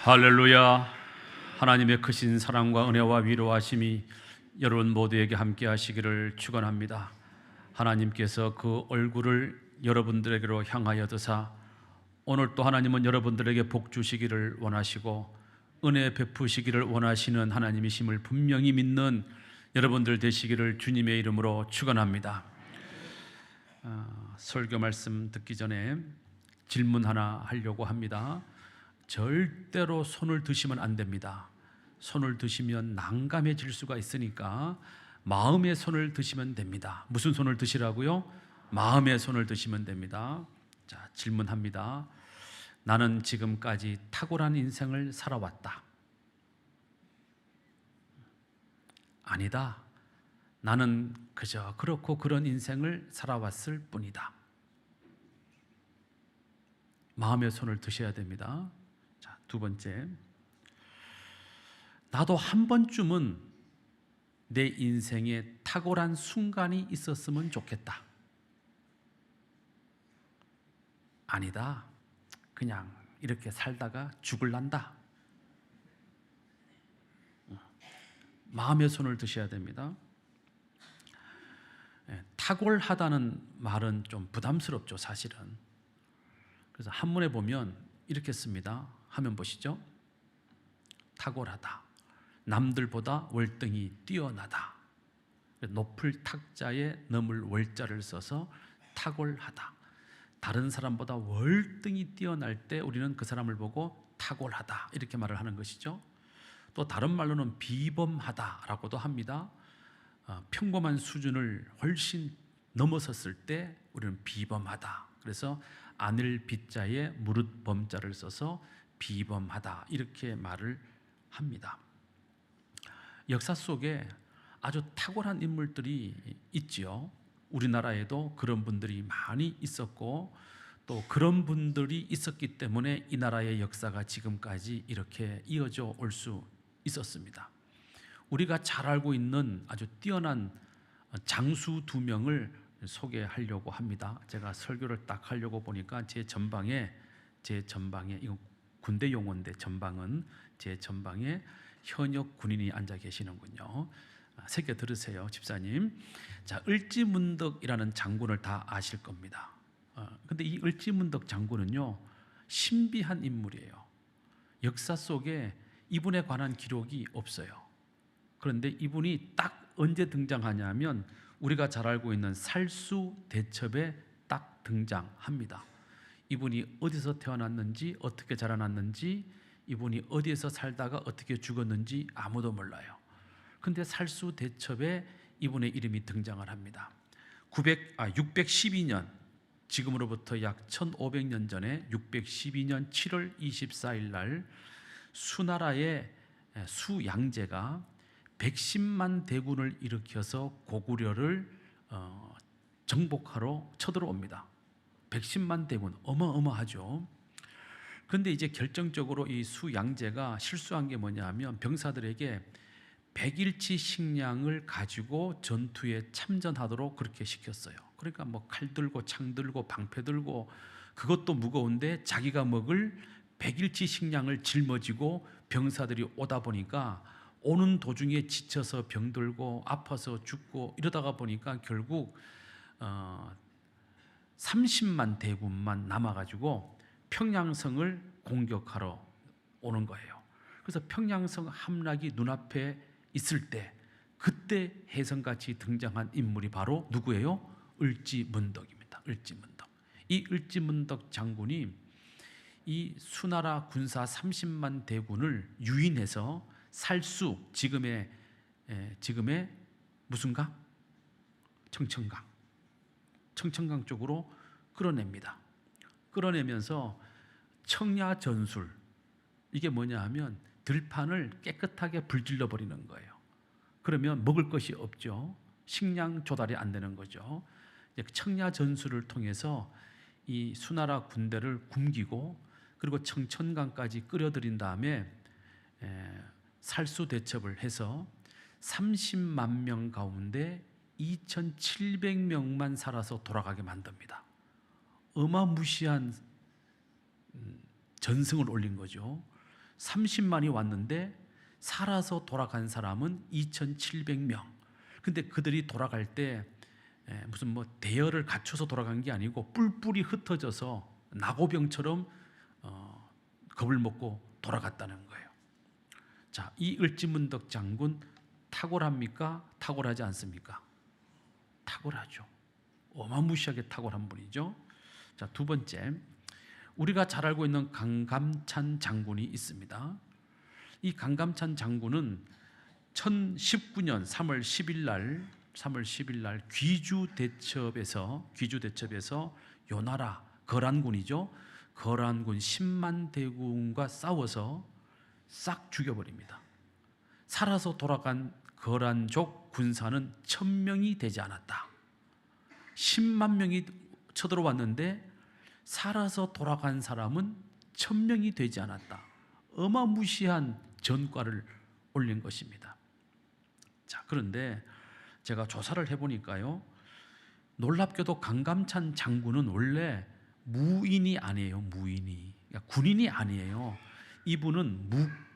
할렐루야. 하나님의 크신 사랑과 은혜와 위로하심이 여러분 모두에게 함께 하시기를 축원합니다. 하나님께서 그 얼굴을 여러분들에게로 향하여 드사 오늘 또 하나님은 여러분들에게 복 주시기를 원하시고 은혜 베푸시기를 원하시는 하나님이심을 분명히 믿는 여러분들 되시기를 주님의 이름으로 축원합니다. 설교 말씀 듣기 전에 질문 하나 하려고 합니다. 절대로 손을 드시면 안 됩니다. 손을 드시면 난감해질 수가 있으니까 마음의 손을 드시면 됩니다. 무슨 손을 드시라고요? 마음의 손을 드시면 됩니다. 자, 질문합니다. 나는 지금까지 탁월한 인생을 살아왔다. 아니다. 나는 그저 그렇고 그런 인생을 살아왔을 뿐이다. 마음의 손을 드셔야 됩니다. 자, 두 번째, 나도 한 번쯤은 내 인생에 탁월한 순간이 있었으면 좋겠다. 아니다. 그냥 이렇게 살다가 죽을란다. 마음의 손을 드셔야 됩니다. 탁월하다는 말은 좀 부담스럽죠, 사실은. 그래서 한문에 보면 이렇게 씁니다. 화면 보시죠. 탁월하다. 남들보다 월등히 뛰어나다. 높을 탁자에 넘을 월자를 써서 탁월하다. 다른 사람보다 월등히 뛰어날 때 우리는 그 사람을 보고 탁월하다 이렇게 말을 하는 것이죠. 또 다른 말로는 비범하다라고도 합니다. 평범한 수준을 훨씬 넘어섰을 때 우리는 비범하다. 그래서 안을 빗자에 무릇 범자를 써서 비범하다 이렇게 말을 합니다. 역사 속에 아주 탁월한 인물들이 있지요. 우리나라에도 그런 분들이 많이 있었고 또 그런 분들이 있었기 때문에 이 나라의 역사가 지금까지 이렇게 이어져 올 수 있었습니다. 우리가 잘 알고 있는 아주 뛰어난 장수 두 명을 소개하려고 합니다. 제가 설교를 딱 하려고 보니까 제 전방에 이거 군대 용어인데 전방은 제 전방에 현역 군인이 앉아 계시는군요. 새겨 들으세요, 집사님. 자, 을지문덕이라는 장군을 다 아실 겁니다. 근데 이 을지문덕 장군은요, 신비한 인물이에요. 역사 속에 이분에 관한 기록이 없어요. 그런데 이분이 딱 언제 등장하냐면 우리가 잘 알고 있는 살수대첩에 딱 등장합니다. 이분이 어디서 태어났는지, 어떻게 자라났는지, 이분이 어디에서 살다가 어떻게 죽었는지 아무도 몰라요. 근데 살수대첩에 이분의 이름이 등장을 합니다. 612년, 지금으로부터 약 1500년 전에 612년 7월 24일 날 수나라의 수양제가 110만 대군을 일으켜서 고구려를 정복하러 쳐들어옵니다. 110만 대군, 어마어마하죠. 그런데 이제 결정적으로 이 수양제가 실수한 게 뭐냐 하면 병사들에게 100일치 식량을 가지고 전투에 참전하도록 그렇게 시켰어요. 그러니까 뭐 칼 들고 창 들고 방패 들고 그것도 무거운데 자기가 먹을 100일치 식량을 짊어지고 병사들이 오다 보니까 오는 도중에 지쳐서 병들고 아파서 죽고 이러다가 보니까 결국 30만 대군만 남아가지고 평양성을 공격하러 오는 거예요. 그래서 평양성 함락이 눈앞에 있을 때 그때 혜성같이 등장한 인물이 바로 누구예요? 을지문덕입니다. 을지문덕. 이 을지문덕 장군이 이 수나라 군사 30만 대군을 유인해서 살수, 지금의 무슨 강? 청천강 쪽으로 끌어냅니다. 끌어내면서 청야전술, 이게 뭐냐 하면 들판을 깨끗하게 불질러 버리는 거예요. 그러면 먹을 것이 없죠. 식량 조달이 안 되는 거죠. 청야전술을 통해서 이 수나라 군대를 굶기고 그리고 청천강까지 끌어들인 다음에 살수대첩을 해서 30만 명 가운데 2,700명만 살아서 돌아가게 만듭니다. 어마무시한 전승을 올린 거죠. 30만이 왔는데 살아서 돌아간 사람은 2,700명. 근데 그들이 돌아갈 때 무슨 뭐 대열을 갖춰서 돌아간 게 아니고 뿔뿔이 흩어져서 나고병처럼 겁을 먹고 돌아갔다는 거예요. 자, 이 을지문덕 장군 탁월합니까? 탁월하지 않습니까? 탁월하죠. 어마무시하게 탁월한 분이죠. 자, 두 번째, 우리가 잘 알고 있는 강감찬 장군이 있습니다. 이 강감찬 장군은 1019년 3월 10일 날 귀주 대첩에서 요나라 거란군이죠. 거란군 10만 대군과 싸워서 싹 죽여버립니다. 살아서 돌아간 거란족 군사는 1000명이 되지 않았다. 10만 명이 쳐들어왔는데 살아서 돌아간 사람은 1000명이 되지 않았다. 어마무시한 전과를 올린 것입니다. 자, 그런데 제가 조사를 해보니까요, 놀랍게도 강감찬 장군은 원래 무인이 아니에요. 무인이, 그러니까 군인이 아니에요. 이분은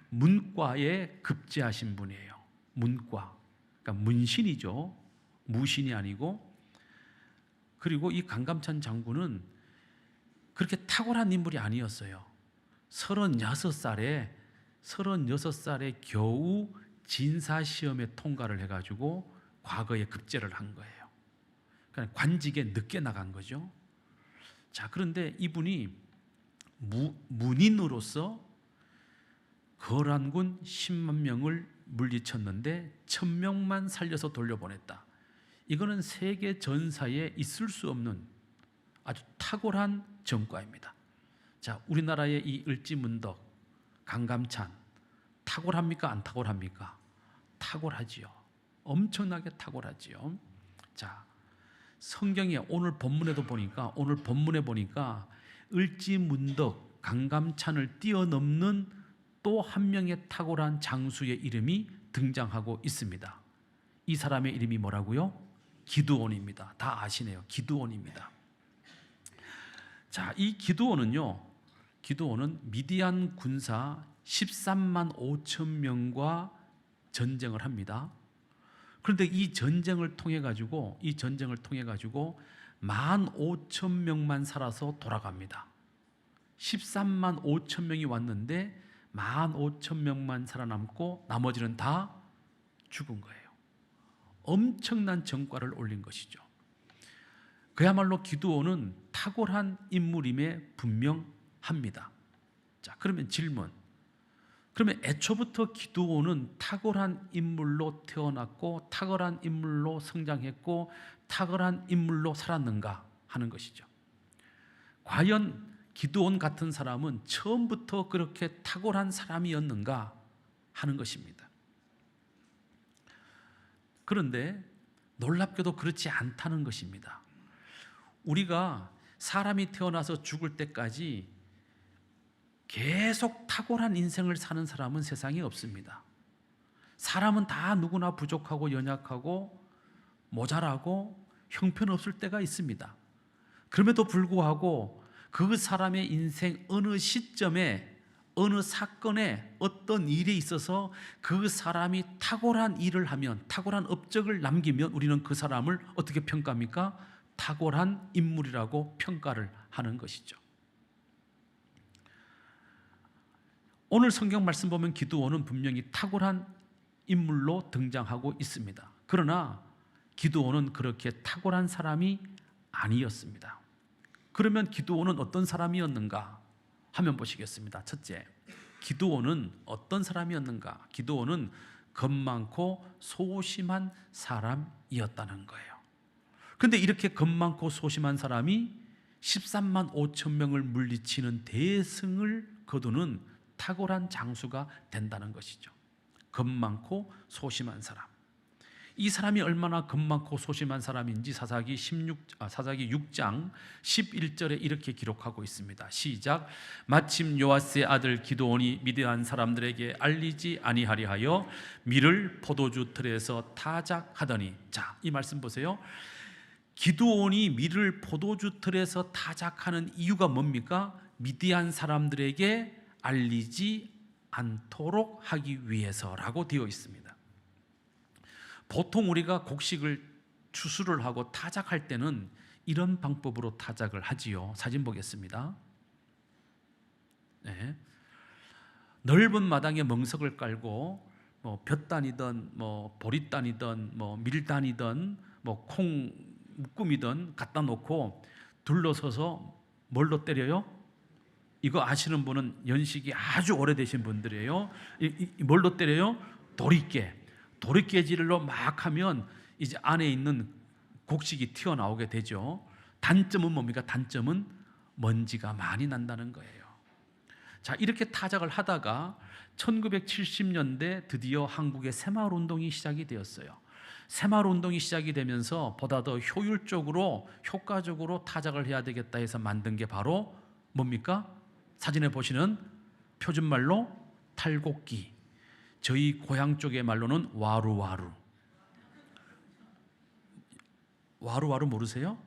문과에 급제하신 분이에요. 문과, 그러니까 문신이죠. 무신이 아니고. 그리고 이 강감찬 장군은 그렇게 탁월한 인물이 아니었어요. 36살에 겨우 진사시험에 통과를 해가지고 과거에 급제를 한 거예요. 그러니까 관직에 늦게 나간 거죠. 자, 그런데 이분이 문인으로서 거란군 10만 명을 물리쳤는데 1000명만 살려서 돌려보냈다. 이거는 세계 전사에 있을 수 없는 아주 탁월한 전과입니다. 자, 우리나라의 이 을지문덕, 강감찬 탁월합니까? 안 탁월합니까? 탁월하지요. 엄청나게 탁월하지요. 자, 성경에 오늘 본문에 보니까 을지문덕, 강감찬을 뛰어넘는 또 한 명의 탁월한 장수의 이름이 등장하고 있습니다. 이 사람의 이름이 뭐라고요? 기드온입니다. 다 아시네요. 기드온입니다. 자, 이 기드온은 미디안 군사 13만 5천 명과 전쟁을 합니다. 그런데 이 전쟁을 통해 가지고 15,000명만 살아서 돌아갑니다. 13만 5천 명이 왔는데 15,000명만 살아남고 나머지는 다 죽은 거예요. 엄청난 전과를 올린 것이죠. 그야말로 기드온은 탁월한 인물임에 분명합니다. 자, 그러면 질문. 그러면 애초부터 기드온은 탁월한 인물로 태어났고 탁월한 인물로 성장했고 탁월한 인물로 살았는가 하는 것이죠. 과연 기드온 같은 사람은 처음부터 그렇게 탁월한 사람이었는가 하는 것입니다. 그런데 놀랍게도 그렇지 않다는 것입니다. 우리가 사람이 태어나서 죽을 때까지 계속 탁월한 인생을 사는 사람은 세상에 없습니다. 사람은 다 누구나 부족하고 연약하고 모자라고 형편없을 때가 있습니다. 그럼에도 불구하고 그 사람의 인생 어느 시점에 어느 사건에 어떤 일에 있어서 그 사람이 탁월한 일을 하면, 탁월한 업적을 남기면 우리는 그 사람을 어떻게 평가합니까? 탁월한 인물이라고 평가를 하는 것이죠. 오늘 성경 말씀 보면 기드온은 분명히 탁월한 인물로 등장하고 있습니다. 그러나 기드온은 그렇게 탁월한 사람이 아니었습니다. 그러면 기드온은 어떤 사람이었는가 하면 보시겠습니다. 첫째, 기드온은 어떤 사람이었는가? 기드온은 겁 많고 소심한 사람이었다는 거예요. 그런데 이렇게 겁 많고 소심한 사람이 13만 5천 명을 물리치는 대승을 거두는 탁월한 장수가 된다는 것이죠. 겁 많고 소심한 사람. 이 사람이 얼마나 겁 많고 소심한 사람인지 사사기 6장 11절에 이렇게 기록하고 있습니다. 시작. 마침 요아스의 아들 기드온이 미디안 사람들에게 알리지 아니하리 하여 밀을 포도주 틀에서 타작하더니, 자, 이 말씀 보세요. 기드온이 밀을 포도주 틀에서 타작하는 이유가 뭡니까? 미디안 사람들에게 알리지 않도록 하기 위해서라고 되어 있습니다. 보통 우리가 곡식을 추수를 하고 타작할 때는 이런 방법으로 타작을 하지요. 사진 보겠습니다. 네. 넓은 마당에 멍석을 깔고 볕단이든 보리단이든 밀단이든 콩 묶음이든 갖다 놓고 둘러서서 뭘로 때려요? 이거 아시는 분은 연식이 아주 오래되신 분들이에요. 뭘로 때려요? 도리깨질로 막 하면 이제 안에 있는 곡식이 튀어나오게 되죠. 단점은 뭡니까? 단점은 먼지가 많이 난다는 거예요. 자, 이렇게 타작을 하다가 1970년대 드디어 한국의 새마을운동이 시작이 되었어요. 새마을운동이 시작이 되면서 보다 더 효율적으로 효과적으로 타작을 해야 되겠다 해서 만든 게 바로 뭡니까? 사진에 보시는 표준말로 탈곡기, 저희 고향 쪽의 말로는 와루와루. 와루와루 모르세요?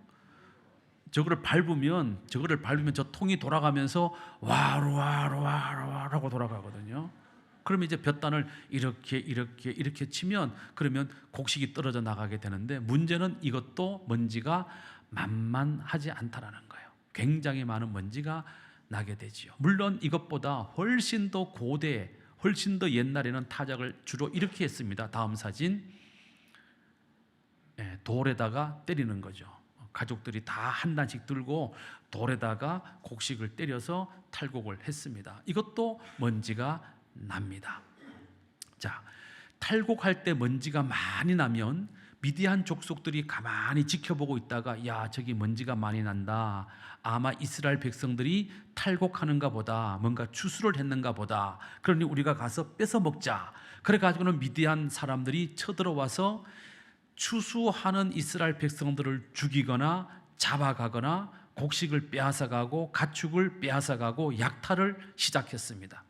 저거를 밟으면 저 통이 돌아가면서 와루와루와루와루 돌아가거든요. 그러면 이제 볕단을 이렇게 치면 그러면 곡식이 떨어져 나가게 되는데, 문제는 이것도 먼지가 만만하지 않다라는 거예요. 굉장히 많은 먼지가 나게 되지요. 물론 이것보다 훨씬 더 고대, 훨씬 더 옛날에는 타작을 주로 이렇게 했습니다. 다음 사진. 돌에다가 때리는 거죠. 가족들이 다 한 단씩 들고 돌에다가 곡식을 때려서 탈곡을 했습니다. 이것도 먼지가 납니다. 자, 탈곡할 때 먼지가 많이 나면 미디안 족속들이 가만히 지켜보고 있다가, 야, 저기 먼지가 많이 난다, 아마 이스라엘 백성들이 탈곡하는가 보다, 뭔가 추수를 했는가 보다, 그러니 우리가 가서 뺏어 먹자. 그래가지고는 미디안 사람들이 쳐들어와서 추수하는 이스라엘 백성들을 죽이거나 잡아가거나 곡식을 빼앗아가고 가축을 빼앗아가고 약탈을 시작했습니다.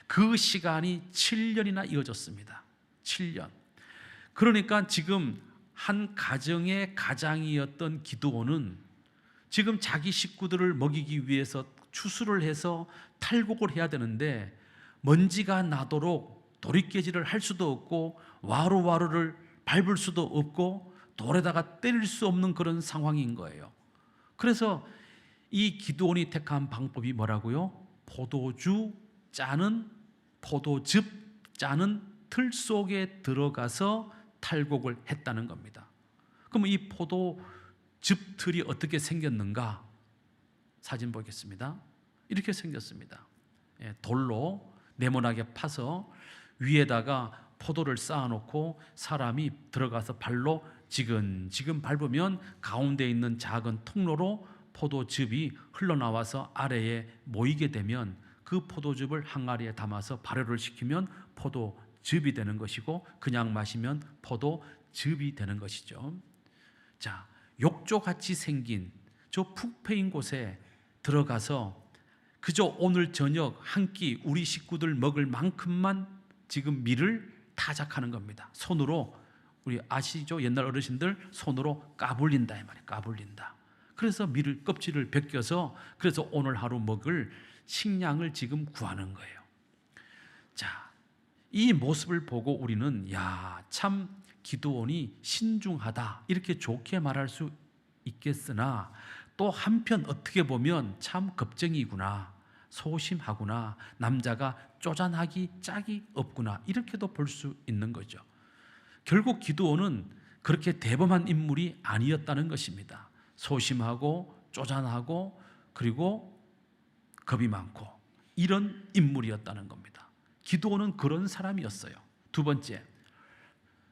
그 시간이 7년이나 이어졌습니다. 7년. 그러니까 지금 한 가정의 가장이었던 기드온은 지금 자기 식구들을 먹이기 위해서 추수를 해서 탈곡을 해야 되는데, 먼지가 나도록 도리깨질을 할 수도 없고 와루와루를 밟을 수도 없고 돌에다가 때릴 수 없는 그런 상황인 거예요. 그래서 이 기드온이 택한 방법이 뭐라고요? 포도즙 짜는 틀 속에 들어가서 탈곡을 했다는 겁니다. 그럼 이 포도즙 틀이 어떻게 생겼는가? 사진 보겠습니다. 이렇게 생겼습니다. 돌로 네모나게 파서 위에다가 포도를 쌓아놓고 사람이 들어가서 발로 지근지근 밟으면 가운데 있는 작은 통로로 포도즙이 흘러나와서 아래에 모이게 되면 그 포도즙을 항아리에 담아서 발효를 시키면 포도즙이 되는 것이고, 그냥 마시면 포도즙이 되는 것이죠. 자, 욕조같이 생긴 저 푹 패인 곳에 들어가서 그저 오늘 저녁 한 끼 우리 식구들 먹을 만큼만 지금 밀을 타작하는 겁니다. 손으로, 우리 아시죠? 옛날 어르신들 손으로 까불린다 이 말이에요. 까불린다. 그래서 밀을 껍질을 벗겨서 그래서 오늘 하루 먹을 식량을 지금 구하는 거예요. 자, 이 모습을 보고 우리는 야, 참 기드온이 신중하다 이렇게 좋게 말할 수 있겠으나, 또 한편 어떻게 보면 참 겁쟁이구나, 소심하구나, 남자가 쪼잔하기 짝이 없구나, 이렇게도 볼 수 있는 거죠. 결국 기드온은 그렇게 대범한 인물이 아니었다는 것입니다. 소심하고 쪼잔하고 그리고 겁이 많고 이런 인물이었다는 겁니다. 기드온은 그런 사람이었어요. 두 번째,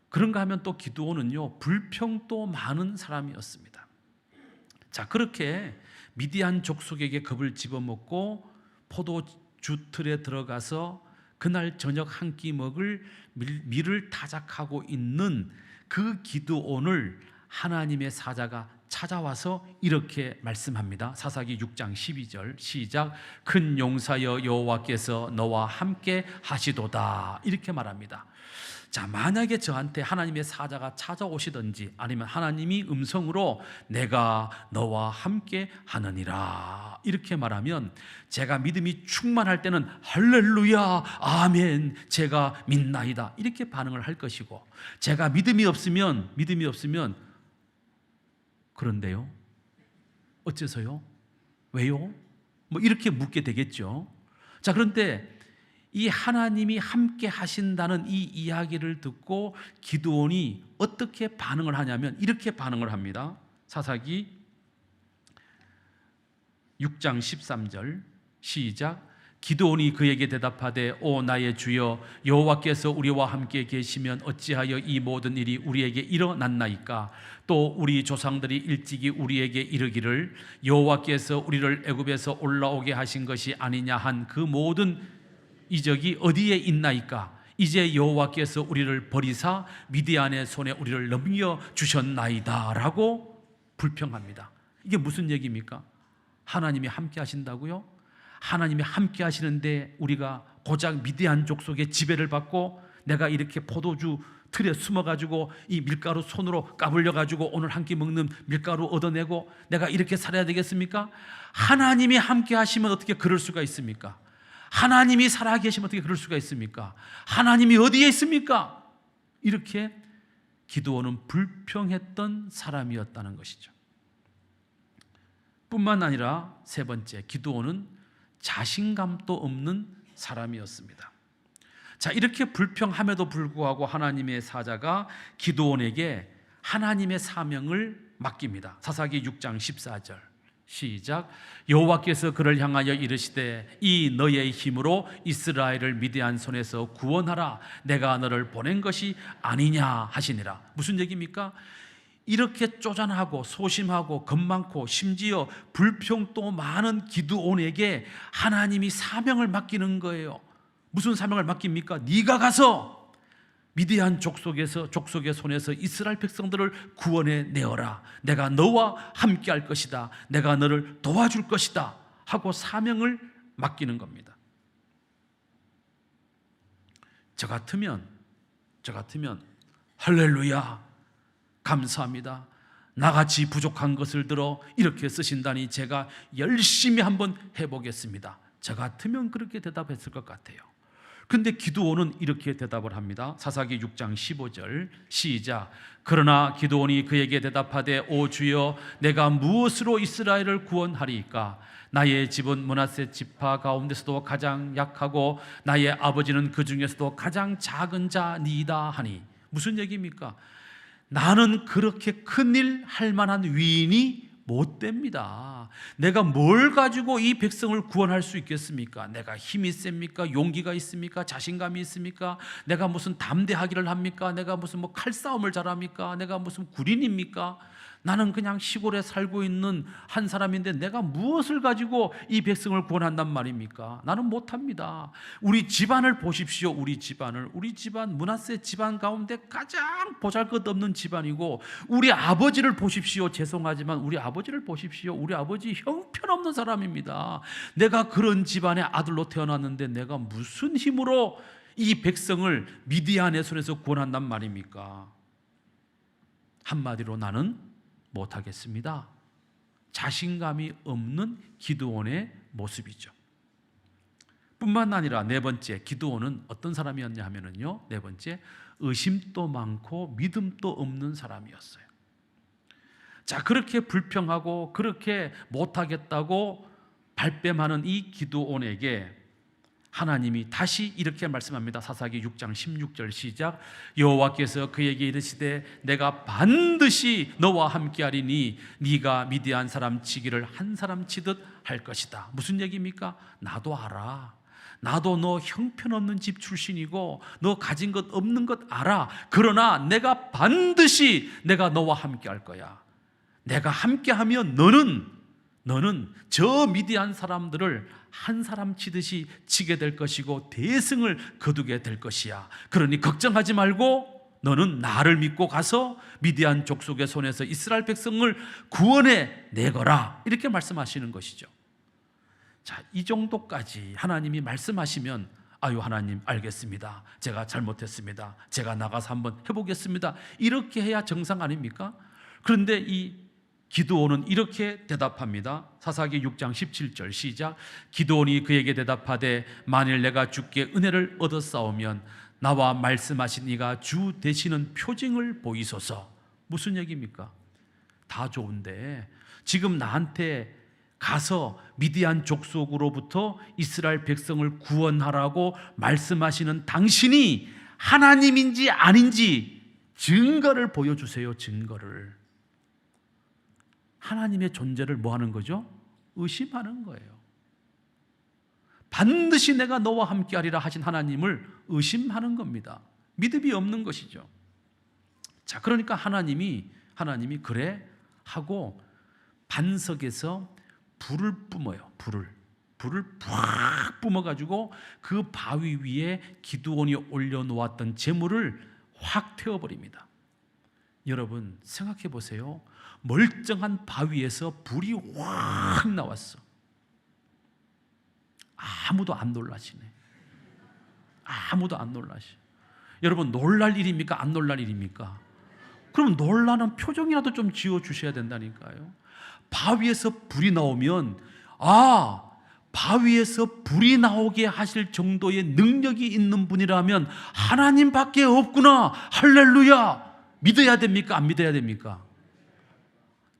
그런가 하면 또 기드온은요, 불평도 많은 사람이었습니다. 자, 그렇게 미디안 족속에게 겁을 집어먹고 포도주 틀에 들어가서 그날 저녁 한 끼 먹을 밀을 타작하고 있는 그 기드온을 하나님의 사자가 찾아와서 이렇게 말씀합니다. 사사기 6장 12절 시작. 큰 용사여 여호와께서 너와 함께 하시도다, 이렇게 말합니다. 자, 만약에 저한테 하나님의 사자가 찾아오시든지 아니면 하나님이 음성으로 내가 너와 함께 하느니라 이렇게 말하면 제가 믿음이 충만할 때는 할렐루야 아멘 제가 믿나이다 이렇게 반응을 할 것이고, 제가 믿음이 없으면 그런데요? 어째서요? 왜요? 뭐 이렇게 묻게 되겠죠. 자, 그런데 이 하나님이 함께 하신다는 이 이야기를 듣고 기드온이 어떻게 반응을 하냐면 이렇게 반응을 합니다. 사사기 6장 13절 시작. 기드온이 그에게 대답하되 오 나의 주여 여호와께서 우리와 함께 계시면 어찌하여 이 모든 일이 우리에게 일어났나이까? 또 우리 조상들이 일찍이 우리에게 이르기를 여호와께서 우리를 애굽에서 올라오게 하신 것이 아니냐 한 그 모든 이적이 어디에 있나이까? 이제 여호와께서 우리를 버리사 미디안의 손에 우리를 넘겨 주셨나이다 라고 불평합니다. 이게 무슨 얘기입니까? 하나님이 함께 하신다고요? 하나님이 함께 하시는데 우리가 고작 미디안 족속의 지배를 받고 내가 이렇게 포도주 틀에 숨어가지고 이 밀가루 손으로 까불려가지고 오늘 한 끼 먹는 밀가루 얻어내고 내가 이렇게 살아야 되겠습니까? 하나님이 함께 하시면 어떻게 그럴 수가 있습니까? 하나님이 살아계시면 어떻게 그럴 수가 있습니까? 하나님이 어디에 있습니까? 이렇게 기드온은 불평했던 사람이었다는 것이죠. 뿐만 아니라 세 번째, 기드온은 자신감도 없는 사람이었습니다. 자, 이렇게 불평함에도 불구하고 하나님의 사자가 기드온에게 하나님의 사명을 맡깁니다. 사사기 6장 14절 시작. 여호와께서 그를 향하여 이르시되 이 너의 힘으로 이스라엘을 미디안 손에서 구원하라. 내가 너를 보낸 것이 아니냐 하시니라. 무슨 얘기입니까? 이렇게 쪼잔하고 소심하고 겁 많고 심지어 불평도 많은 기드온에게 하나님이 사명을 맡기는 거예요. 무슨 사명을 맡깁니까? 네가 가서 미디안 족속의 손에서 이스라엘 백성들을 구원해 내어라. 내가 너와 함께 할 것이다. 내가 너를 도와줄 것이다 하고 사명을 맡기는 겁니다. 저 같으면 할렐루야 감사합니다. 나같이 부족한 것을 들어 이렇게 쓰신다니 제가 열심히 한번 해보겠습니다. 저 같으면 그렇게 대답했을 것 같아요. 근데 기드온은 이렇게 대답을 합니다. 사사기 6장 15절 시작. 그러나 기드온이 그에게 대답하되 오 주여 내가 무엇으로 이스라엘을 구원하리이까? 나의 집은 므낫세 지파 가운데서도 가장 약하고 나의 아버지는 그 중에서도 가장 작은 자니이다 하니. 무슨 얘기입니까? 나는 그렇게 큰일 할 만한 위인이 못 됩니다. 내가 뭘 가지고 이 백성을 구원할 수 있겠습니까? 내가 힘이 셉니까? 용기가 있습니까? 자신감이 있습니까? 내가 무슨 담대하기를 합니까? 내가 무슨 칼싸움을 잘합니까? 내가 무슨 군인입니까? 나는 그냥 시골에 살고 있는 한 사람인데 내가 무엇을 가지고 이 백성을 구원한단 말입니까? 나는 못합니다. 우리 집안을 보십시오. 우리 집안 므낫세 집안 가운데 가장 보잘것없는 집안이고, 우리 아버지를 보십시오. 죄송하지만 우리 아버지를 보십시오. 우리 아버지 형편없는 사람입니다. 내가 그런 집안의 아들로 태어났는데 내가 무슨 힘으로 이 백성을 미디안의 손에서 구원한단 말입니까? 한마디로 나는 못하겠습니다. 자신감이 없는 기드온의 모습이죠. 뿐만 아니라 네 번째, 기드온은 어떤 사람이었냐 하면요, 네 번째, 의심도 많고 믿음도 없는 사람이었어요. 자, 그렇게 불평하고 그렇게 못하겠다고 발뺌하는 이 기드온에게 하나님이 다시 이렇게 말씀합니다. 사사기 6장 16절 시작. 여호와께서 그에게 이르시되 내가 반드시 너와 함께하리니 네가 미디안 사람 치기를 한 사람 치듯 할 것이다. 무슨 얘기입니까? 나도 알아. 나도 너 형편없는 집 출신이고 너 가진 것 없는 것 알아. 그러나 내가 반드시 내가 너와 함께할 거야. 내가 함께하면 너는 저 미디안 사람들을 한 사람 치듯이 치게 될 것이고 대승을 거두게 될 것이야. 그러니 걱정하지 말고 너는 나를 믿고 가서 미디안 족속의 손에서 이스라엘 백성을 구원해 내거라, 이렇게 말씀하시는 것이죠. 자, 이 정도까지 하나님이 말씀하시면 아유 하나님 알겠습니다, 제가 잘못했습니다, 제가 나가서 한번 해보겠습니다, 이렇게 해야 정상 아닙니까? 그런데 이 기드온은 이렇게 대답합니다. 사사기 6장 17절 시작. 기드온이 그에게 대답하되 만일 내가 주께 은혜를 얻었사오면 나와 말씀하신 이가 주 되시는 표징을 보이소서. 무슨 얘기입니까? 다 좋은데 지금 나한테 가서 미디안 족속으로부터 이스라엘 백성을 구원하라고 말씀하시는 당신이 하나님인지 아닌지 증거를 보여주세요. 증거를. 하나님의 존재를 뭐 하는 거죠? 의심하는 거예요. 반드시 내가 너와 함께하리라 하신 하나님을 의심하는 겁니다. 믿음이 없는 것이죠. 자, 그러니까 하나님이 그래 하고 반석에서 불을 뿜어요. 불을 팍 뿜어가지고 그 바위 위에 기드온이 올려놓았던 재물을 확 태워버립니다. 여러분 생각해 보세요. 멀쩡한 바위에서 불이 확 나왔어. 아무도 안 놀라시네. 아무도 안 놀라시. 여러분 놀랄 일입니까? 안 놀랄 일입니까? 그럼 놀라는 표정이라도 좀 지어주셔야 된다니까요. 바위에서 불이 나오면 바위에서 불이 나오게 하실 정도의 능력이 있는 분이라면 하나님밖에 없구나, 할렐루야, 믿어야 됩니까? 안 믿어야 됩니까?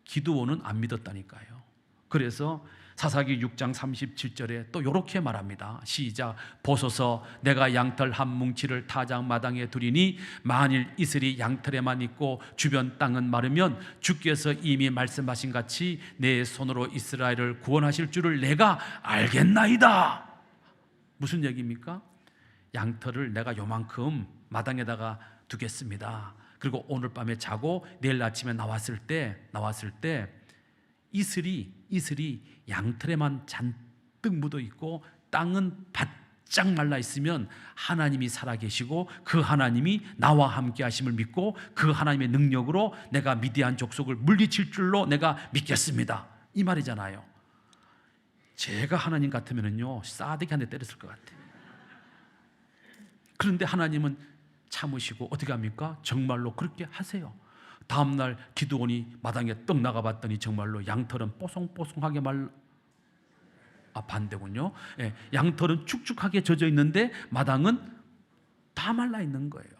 기드온은 안 믿었다니까요. 그래서 사사기 6장 37절에 또 이렇게 말합니다. 시작. 보소서, 내가 양털 한 뭉치를 타작마당에 두리니 만일 이슬이 양털에만 있고 주변 땅은 마르면 주께서 이미 말씀하신 같이 내 손으로 이스라엘을 구원하실 줄을 내가 알겠나이다. 무슨 얘기입니까? 양털을 내가 요만큼 마당에다가 두겠습니다. 그리고 오늘 밤에 자고 내일 아침에 나왔을 때 이슬이 양털에만 잔뜩 묻어 있고 땅은 바짝 말라 있으면 하나님이 살아계시고 그 하나님이 나와 함께 하심을 믿고 그 하나님의 능력으로 내가 미디안 족속을 물리칠 줄로 내가 믿겠습니다, 이 말이잖아요. 제가 하나님 같으면요 싸대기 한 대 때렸을 것 같아요. 그런데 하나님은 참으시고 어떻게 합니까? 정말로 그렇게 하세요. 다음날 기드온이 마당에 떡 나가봤더니 정말로 양털은 뽀송뽀송하게 반대군요. 예, 양털은 축축하게 젖어 있는데 마당은 다 말라 있는 거예요.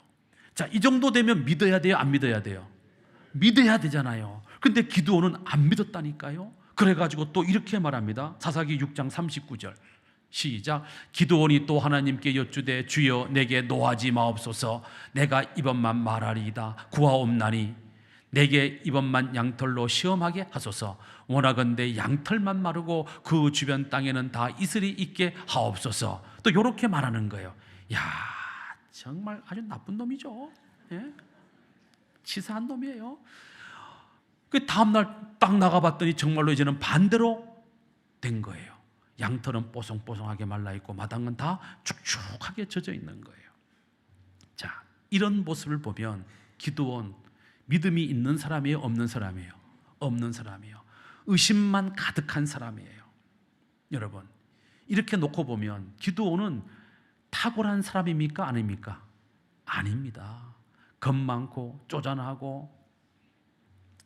자, 이 정도 되면 믿어야 돼요? 안 믿어야 돼요? 믿어야 되잖아요. 근데 기드온은 안 믿었다니까요. 그래가지고 또 이렇게 말합니다. 사사기 6장 39절 시작. 기드온이 또 하나님께 여쭈되 주여 내게 노하지 마옵소서. 내가 이번만 말하리이다. 구하옵나니 내게 이번만 양털로 시험하게 하소서. 원하건대 양털만 마르고 그 주변 땅에는 다 이슬이 있게 하옵소서. 또 이렇게 말하는 거예요. 야, 정말 아주 나쁜 놈이죠. 예? 치사한 놈이에요. 그 다음날 딱 나가봤더니 정말로 이제는 반대로 된 거예요. 양털은 뽀송뽀송하게 말라있고 마당은 다 축축하게 젖어 있는 거예요. 자, 이런 모습을 보면 기드온 믿음이 있는 사람이에요? 없는 사람이에요? 없는 사람이에요. 의심만 가득한 사람이에요. 여러분 이렇게 놓고 보면 기드온은 탁월한 사람입니까? 아닙니까? 아닙니다. 겁 많고 쪼잔하고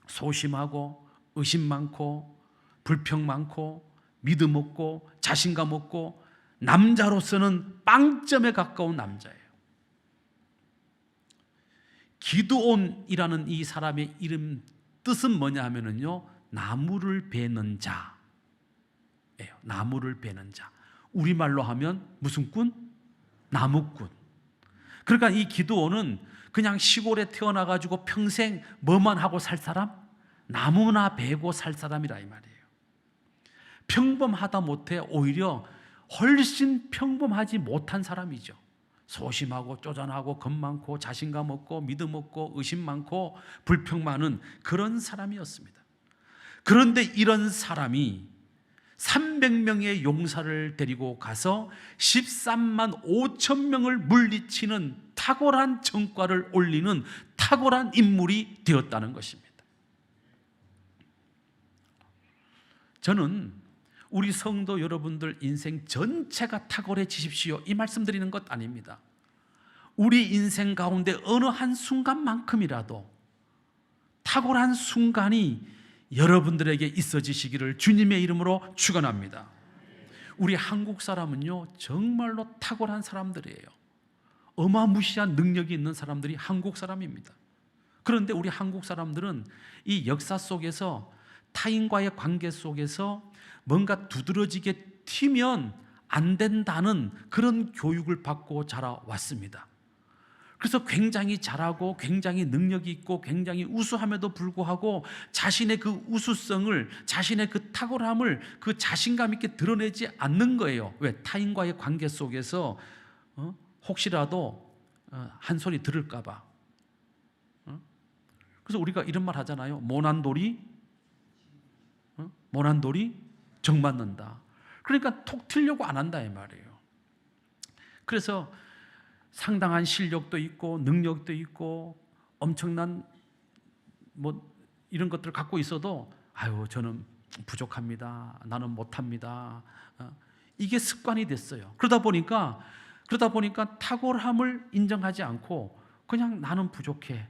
소심하고 의심 많고 불평 많고 믿음 없고 자신감 없고 남자로서는 빵점에 가까운 남자예요. 기드온이라는 이 사람의 이름 뜻은 뭐냐 하면은요, 나무를 베는 자예요. 나무를 베는 자. 우리말로 하면 무슨 꾼? 나무꾼. 그러니까 이 기드온은 그냥 시골에 태어나가지고 평생 뭐만 하고 살 사람? 나무나 베고 살 사람이라 이 말이에요. 평범하다 못해 오히려 훨씬 평범하지 못한 사람이죠. 소심하고 쪼잔하고 겁 많고 자신감 없고 믿음 없고 의심 많고 불평 많은 그런 사람이었습니다. 그런데 이런 사람이 300명의 용사를 데리고 가서 13만 5천 명을 물리치는 탁월한 성과를 올리는 탁월한 인물이 되었다는 것입니다. 저는 우리 성도 여러분들 인생 전체가 탁월해지십시오 이 말씀드리는 것 아닙니다. 우리 인생 가운데 어느 한순간만큼이라도 탁월한 순간이 여러분들에게 있어지시기를 주님의 이름으로 축원합니다. 우리 한국 사람은요 정말로 탁월한 사람들이에요. 어마무시한 능력이 있는 사람들이 한국 사람입니다. 그런데 우리 한국 사람들은 이 역사 속에서 타인과의 관계 속에서 뭔가 두드러지게 튀면 안 된다는 그런 교육을 받고 자라왔습니다. 그래서 굉장히 잘하고 굉장히 능력이 있고 굉장히 우수함에도 불구하고 자신의 그 우수성을, 자신의 그 탁월함을 그 자신감 있게 드러내지 않는 거예요. 왜? 타인과의 관계 속에서 혹시라도 한 소리 들을까 봐. 그래서 우리가 이런 말 하잖아요. 모난 돌이 정 맞는다. 그러니까 톡 튀려고 안 한다 이 말이에요. 그래서 상당한 실력도 있고 능력도 있고 엄청난 이런 것들을 갖고 있어도 저는 부족합니다. 나는 못합니다. 이게 습관이 됐어요. 그러다 보니까 탁월함을 인정하지 않고 그냥 나는 부족해.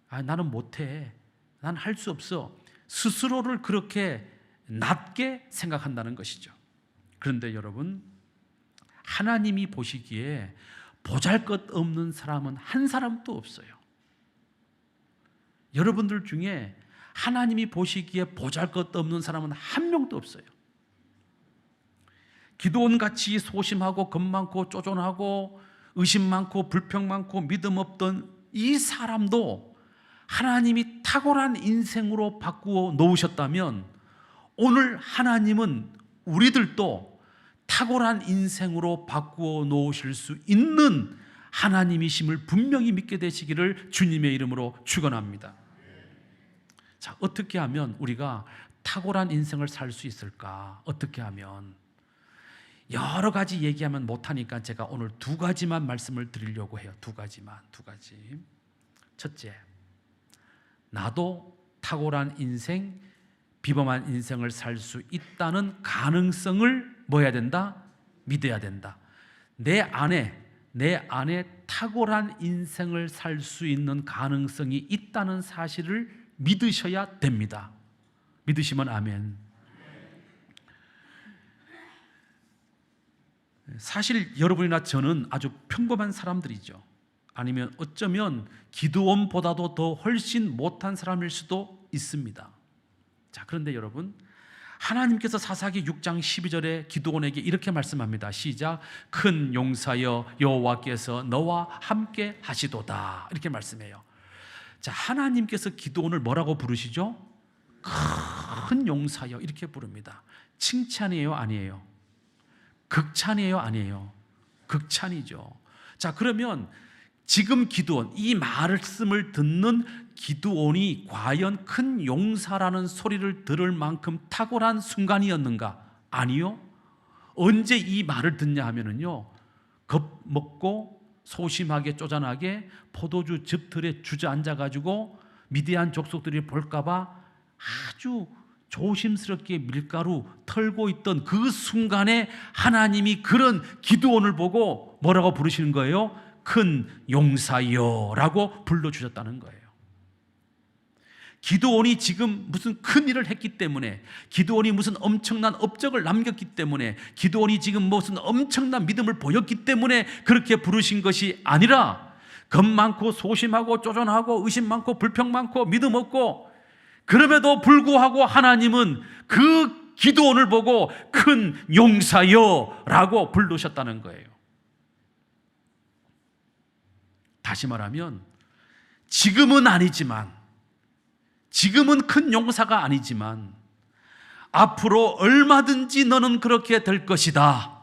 나는 못해. 난 할 수 없어. 스스로를 그렇게 낮게 생각한다는 것이죠. 그런데 여러분, 하나님이 보시기에 보잘것없는 사람은 한 사람도 없어요. 여러분들 중에 하나님이 보시기에 보잘것없는 사람은 한 명도 없어요. 기드온같이 소심하고 겁 많고 쪼존하고 의심 많고 불평 많고 믿음 없던 이 사람도 하나님이 탁월한 인생으로 바꾸어 놓으셨다면 오늘 하나님은 우리들도 탁월한 인생으로 바꾸어 놓으실 수 있는 하나님이심을 분명히 믿게 되시기를 주님의 이름으로 축원합니다. 자, 어떻게 하면 우리가 탁월한 인생을 살 수 있을까? 어떻게 하면? 여러 가지 얘기하면 못하니까 제가 오늘 두 가지만 말씀을 드리려고 해요. 두 가지. 첫째, 나도 탁월한 인생, 비범한 인생을 살 수 있다는 가능성을 뭐 해야 된다? 믿어야 된다. 내 안에 탁월한 인생을 살 수 있는 가능성이 있다는 사실을 믿으셔야 됩니다. 믿으시면 아멘. 사실 여러분이나 저는 아주 평범한 사람들이죠. 아니면 어쩌면 기드온보다도 더 훨씬 못한 사람일 수도 있습니다. 자, 그런데 여러분, 하나님께서 사사기 6장 12절에 기드온에게 이렇게 말씀합니다. 시작. 큰 용사여 여호와께서 너와 함께 하시도다. 이렇게 말씀해요. 자, 하나님께서 기드온을 뭐라고 부르시죠? 큰 용사여 이렇게 부릅니다. 칭찬이에요, 아니에요? 극찬이에요, 아니에요? 극찬이죠. 자, 그러면 지금 기드온, 이 말씀을 듣는 기드온이 과연 큰 용사라는 소리를 들을 만큼 탁월한 순간이었는가? 아니요. 언제 이 말을 듣냐 하면은요, 겁먹고 소심하게 쪼잔하게 포도주 즙틀에 주저앉아가지고 미디안 족속들이 볼까봐 아주 조심스럽게 밀가루 털고 있던 그 순간에 하나님이 그런 기드온을 보고 뭐라고 부르시는 거예요? 큰 용사여 라고 불러주셨다는 거예요. 기드온이 지금 무슨 큰 일을 했기 때문에, 기드온이 무슨 엄청난 업적을 남겼기 때문에, 기드온이 지금 무슨 엄청난 믿음을 보였기 때문에 그렇게 부르신 것이 아니라 겁 많고 소심하고 쪼존하고 의심 많고 불평 많고 믿음 없고, 그럼에도 불구하고 하나님은 그 기드온을 보고 큰 용사여 라고 부르셨다는 거예요. 다시 말하면 지금은 아니지만, 지금은 큰 용사가 아니지만 앞으로 얼마든지 너는 그렇게 될 것이다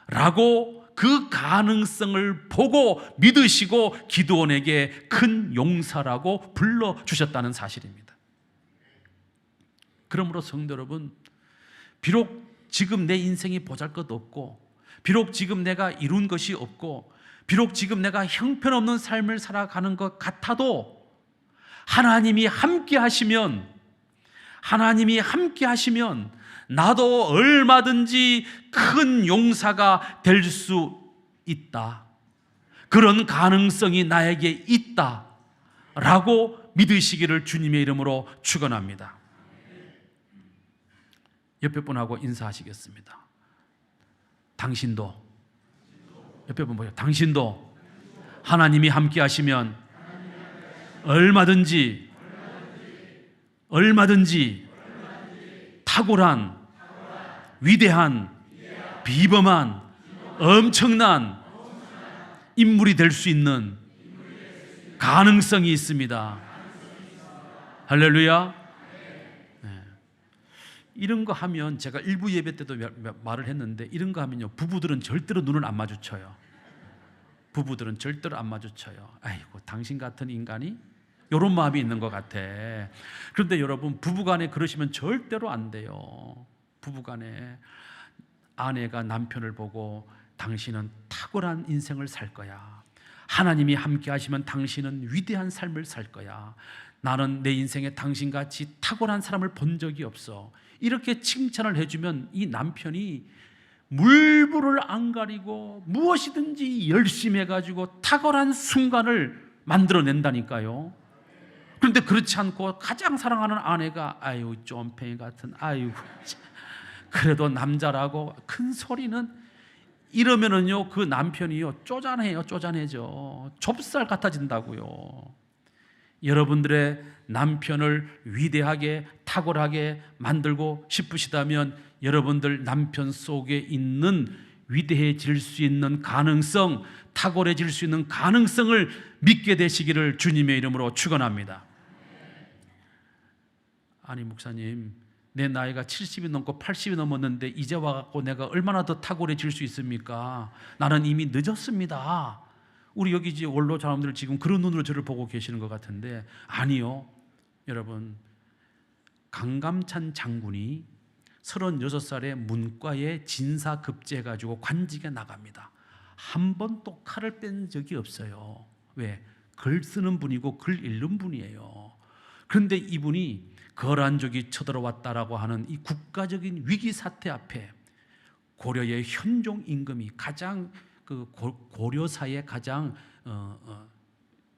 라고 그 가능성을 보고 믿으시고 기드온에게 큰 용사라고 불러주셨다는 사실입니다. 그러므로 성도 여러분, 비록 지금 내 인생이 보잘것없고, 비록 지금 내가 이룬 것이 없고 비록 지금 내가 형편없는 삶을 살아가는 것 같아도 하나님이 함께 하시면 나도 얼마든지 큰 용사가 될 수 있다. 그런 가능성이 나에게 있다 라고 믿으시기를 주님의 이름으로 축원합니다. 옆에 분하고 인사하시겠습니다. 당신도, 옆에 분 보세요. 당신도 하나님이 함께 하시면 얼마든지 탁월한, 위대한, 비범한, 엄청난 인물이 될 수 있는 가능성이 있습니다. 할렐루야. 네. 이런 거 하면 제가 일부 예배 때도 말을 했는데 이런 거 하면요, 부부들은 절대로 눈을 안 마주쳐요. 부부들은 절대로 안 마주쳐요. 아이고, 당신 같은 인간이? 이런 마음이 있는 것 같아. 그런데 여러분, 부부간에 그러시면 절대로 안 돼요. 부부간에 아내가 남편을 보고 당신은 탁월한 인생을 살 거야. 하나님이 함께 하시면 당신은 위대한 삶을 살 거야. 나는 내 인생에 당신같이 탁월한 사람을 본 적이 없어. 이렇게 칭찬을 해주면 이 남편이 물불을 안 가리고 무엇이든지 열심히 해가지고 탁월한 순간을 만들어낸다니까요. 그런데 그렇지 않고 가장 사랑하는 아내가 아유 쫌팽이 같은, 아유 그래도 남자라고 큰 소리는, 이러면은요 그 남편이요 쪼잔해져. 좁쌀 같아진다고요. 여러분들의 남편을 위대하게 탁월하게 만들고 싶으시다면 여러분들 남편 속에 있는 위대해질 수 있는 가능성, 탁월해질 수 있는 가능성을 믿게 되시기를 주님의 이름으로 축원합니다. 아니 목사님, 내 나이가 70이 넘고 80이 넘었는데 이제 와갖고 내가 얼마나 더 탁월해질 수 있습니까? 나는 이미 늦었습니다. 우리 여기 이제 원로 사람들 지금 그런 눈으로 저를 보고 계시는 것 같은데, 아니요. 여러분, 강감찬 장군이 36살에 문과에 진사급제해가지고 관직에 나갑니다. 한 번도 칼을 뺀 적이 없어요. 왜? 글 쓰는 분이고 글 읽는 분이에요. 그런데 이분이 거란족이 쳐들어왔다라고 하는 이 국가적인 위기 사태 앞에 고려의 현종 임금이 가장 그 고려사의 가장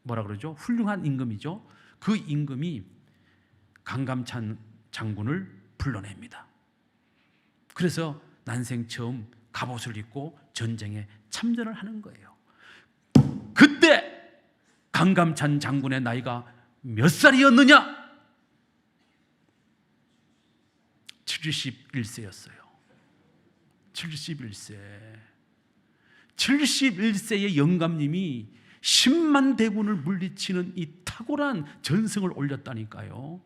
뭐라 그러죠? 훌륭한 임금이죠. 그 임금이 강감찬 장군을 불러냅니다. 그래서 난생 처음 갑옷을 입고 전쟁에 참전을 하는 거예요. 그때 강감찬 장군의 나이가 몇 살이었느냐? 71세였어요. 71세. 71세의 영감님이 10만 대군을 물리치는 이 탁월한 전승을 올렸다니까요.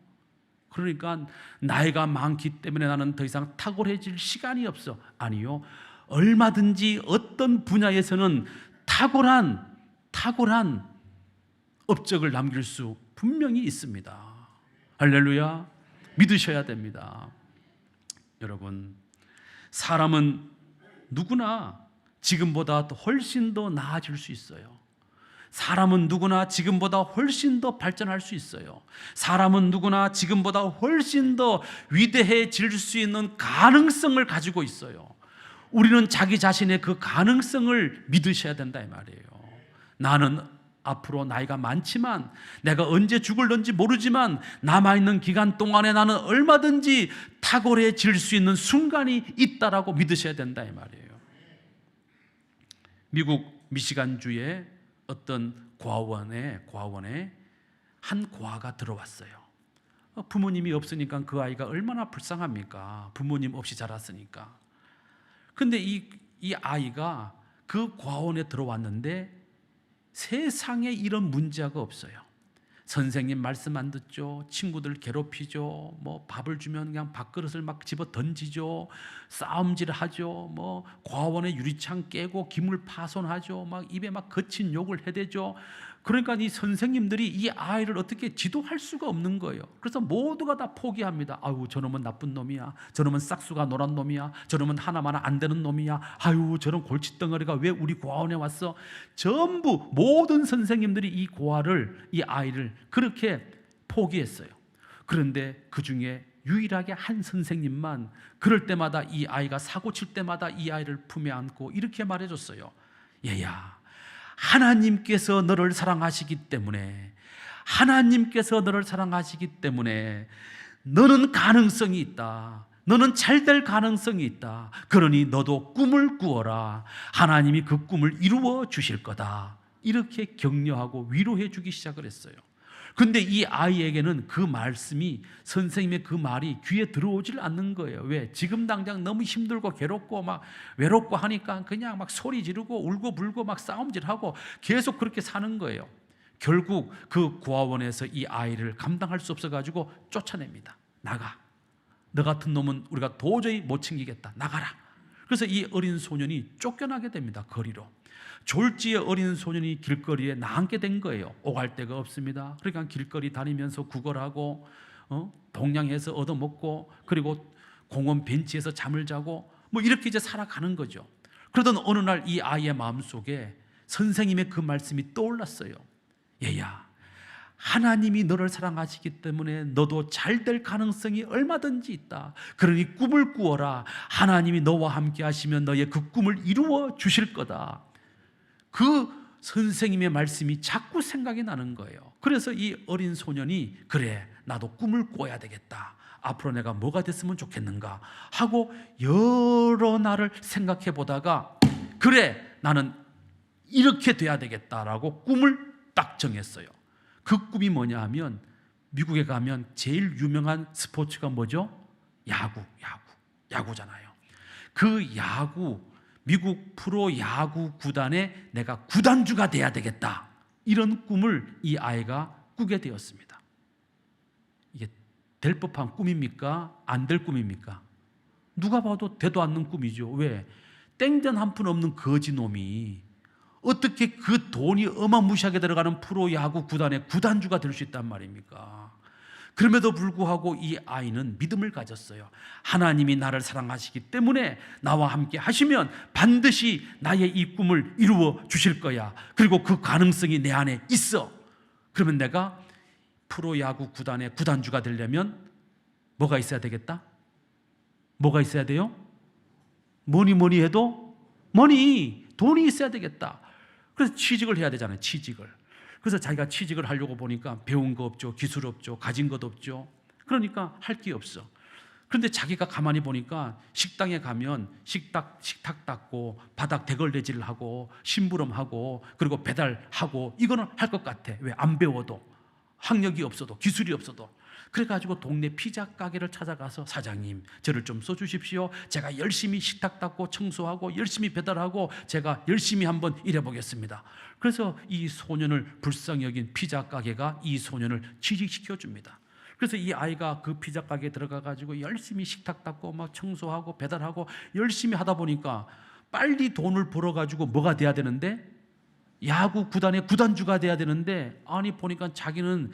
그러니까 나이가 많기 때문에 나는 더 이상 탁월해질 시간이 없어. 아니요. 얼마든지 어떤 분야에서는 탁월한 업적을 남길 수 분명히 있습니다. 할렐루야. 믿으셔야 됩니다. 여러분, 사람은 누구나 지금보다 훨씬 더 나아질 수 있어요. 사람은 누구나 지금보다 훨씬 더 발전할 수 있어요. 사람은 누구나 지금보다 훨씬 더 위대해질 수 있는 가능성을 가지고 있어요. 우리는 자기 자신의 그 가능성을 믿으셔야 된다 이 말이에요. 나는 앞으로 나이가 많지만, 내가 언제 죽을런지 모르지만 남아있는 기간 동안에 나는 얼마든지 탁월해질 수 있는 순간이 있다라고 믿으셔야 된다 이 말이에요. 미국 미시간주의 어떤 고아원에 한 고아가 들어왔어요. 부모님이 없으니까 그 아이가 얼마나 불쌍합니까? 부모님 없이 자랐으니까. 근데 이 아이가 그 고아원에 들어왔는데 세상에 이런 문제가 없어요. 선생님 말씀 안 듣죠. 친구들 괴롭히죠. 뭐 밥을 주면 그냥 밥그릇을 막 집어 던지죠. 싸움질 하죠. 뭐 과원의 유리창 깨고 기물 파손하죠. 막 입에 막 거친 욕을 해대죠. 그러니까 이 선생님들이 이 아이를 어떻게 지도할 수가 없는 거예요. 그래서 모두가 다 포기합니다. 아유, 저놈은 나쁜 놈이야. 저놈은 싹수가 노란 놈이야. 저놈은 하나만 안 되는 놈이야. 아유, 저런 골칫덩어리가 왜 우리 고아원에 왔어? 전부 모든 선생님들이 이 아이를 그렇게 포기했어요. 그런데 그 중에 유일하게 한 선생님만 그럴 때마다 이 아이가 사고 칠 때마다 이 아이를 품에 안고 이렇게 말해줬어요. 얘야, 하나님께서 너를 사랑하시기 때문에, 하나님께서 너를 사랑하시기 때문에 너는 가능성이 있다. 너는 잘 될 가능성이 있다. 그러니 너도 꿈을 꾸어라. 하나님이 그 꿈을 이루어 주실 거다. 이렇게 격려하고 위로해 주기 시작을 했어요. 그런데 이 아이에게는 그 말씀이, 선생님의 그 말이 귀에 들어오질 않는 거예요. 왜? 지금 당장 너무 힘들고 괴롭고 막 외롭고 하니까 그냥 막 소리 지르고 울고 불고 막 싸움질하고 계속 그렇게 사는 거예요. 결국 그 고아원에서 이 아이를 감당할 수 없어가지고 쫓아냅니다. 나가. 너 같은 놈은 우리가 도저히 못 챙기겠다. 나가라. 그래서 이 어린 소년이 쫓겨나게 됩니다. 거리로. 졸지의 어린 소년이 길거리에 나앉게 된 거예요. 오갈 데가 없습니다. 그러니까 길거리 다니면서 구걸하고 동냥해서 얻어먹고 그리고 공원 벤치에서 잠을 자고 뭐 이렇게 이제 살아가는 거죠. 그러던 어느 날 이 아이의 마음속에 선생님의 그 말씀이 떠올랐어요. 얘야, 하나님이 너를 사랑하시기 때문에 너도 잘 될 가능성이 얼마든지 있다. 그러니 꿈을 꾸어라. 하나님이 너와 함께 하시면 너의 그 꿈을 이루어 주실 거다. 그 선생님의 말씀이 자꾸 생각이 나는 거예요. 그래서 이 어린 소년이 그래, 나도 꿈을 꿔야 되겠다. 앞으로 내가 뭐가 됐으면 좋겠는가 하고 여러 날을 생각해 보다가 그래, 나는 이렇게 돼야 되겠다라고 꿈을 딱 정했어요. 그 꿈이 뭐냐 하면 미국에 가면 제일 유명한 스포츠가 뭐죠? 야구잖아요. 그 미국 프로 야구 구단에 내가 구단주가 돼야 되겠다. 이런 꿈을 이 아이가 꾸게 되었습니다. 이게 될 법한 꿈입니까? 안 될 꿈입니까? 누가 봐도 되도 않는 꿈이죠. 왜? 땡전 한 푼 없는 거지놈이 어떻게 그 돈이 어마무시하게 들어가는 프로야구 구단의 구단주가 될 수 있단 말입니까? 그럼에도 불구하고 이 아이는 믿음을 가졌어요. 하나님이 나를 사랑하시기 때문에 나와 함께 하시면 반드시 나의 이 꿈을 이루어 주실 거야. 그리고 그 가능성이 내 안에 있어. 그러면 내가 프로야구 구단의 구단주가 되려면 뭐가 있어야 되겠다? 뭐가 있어야 돼요? 뭐니 해도 돈이 있어야 되겠다. 그래서 취직을 해야 되잖아요. 취직을. 그래서 자기가 취직을 하려고 보니까 배운 거 없죠. 기술 없죠. 가진 것 없죠. 그러니까 할 게 없어. 그런데 자기가 가만히 보니까 식당에 가면 식탁 닦고 바닥 대걸레질을 하고 심부름하고 그리고 배달하고 이거는 할 것 같아. 왜? 안 배워도, 학력이 없어도, 기술이 없어도. 그래가지고 동네 피자 가게를 찾아가서 사장님, 저를 좀 써주십시오. 제가 열심히 식탁 닦고 청소하고 열심히 배달하고 제가 열심히 한번 일해보겠습니다. 그래서 이 소년을 불쌍히 여긴 피자 가게가 이 소년을 취직시켜 줍니다. 그래서 이 아이가 그 피자 가게에 들어가가지고 열심히 식탁 닦고 막 청소하고 배달하고 열심히 하다 보니까 빨리 돈을 벌어가지고 뭐가 돼야 되는데, 야구 구단의 구단주가 돼야 되는데, 아니 보니까 자기는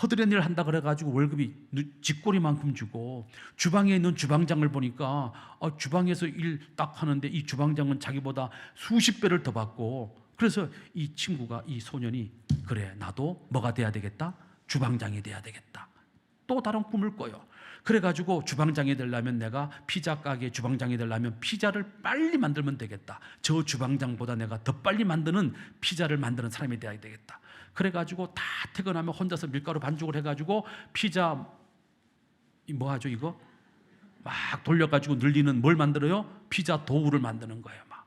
허드렛 일을 한다 그래가지고 월급이 쥐꼬리만큼 주고, 주방에 있는 주방장을 보니까 주방에서 일 딱 하는데 이 주방장은 자기보다 수십 배를 더 받고, 그래서 이 친구가, 이 소년이 그래, 나도 뭐가 돼야 되겠다? 주방장이 돼야 되겠다. 또 다른 꿈을 꿔요. 그래가지고 주방장이 되려면, 내가 피자 가게 주방장이 되려면 피자를 빨리 만들면 되겠다. 저 주방장보다 내가 더 빨리 만드는 피자를 만드는 사람이 돼야 되겠다. 그래가지고 다 퇴근하면 혼자서 밀가루 반죽을 해가지고 피자 뭐 하죠 이거? 막 돌려가지고 늘리는 뭘 만들어요? 피자 도우를 만드는 거예요. 막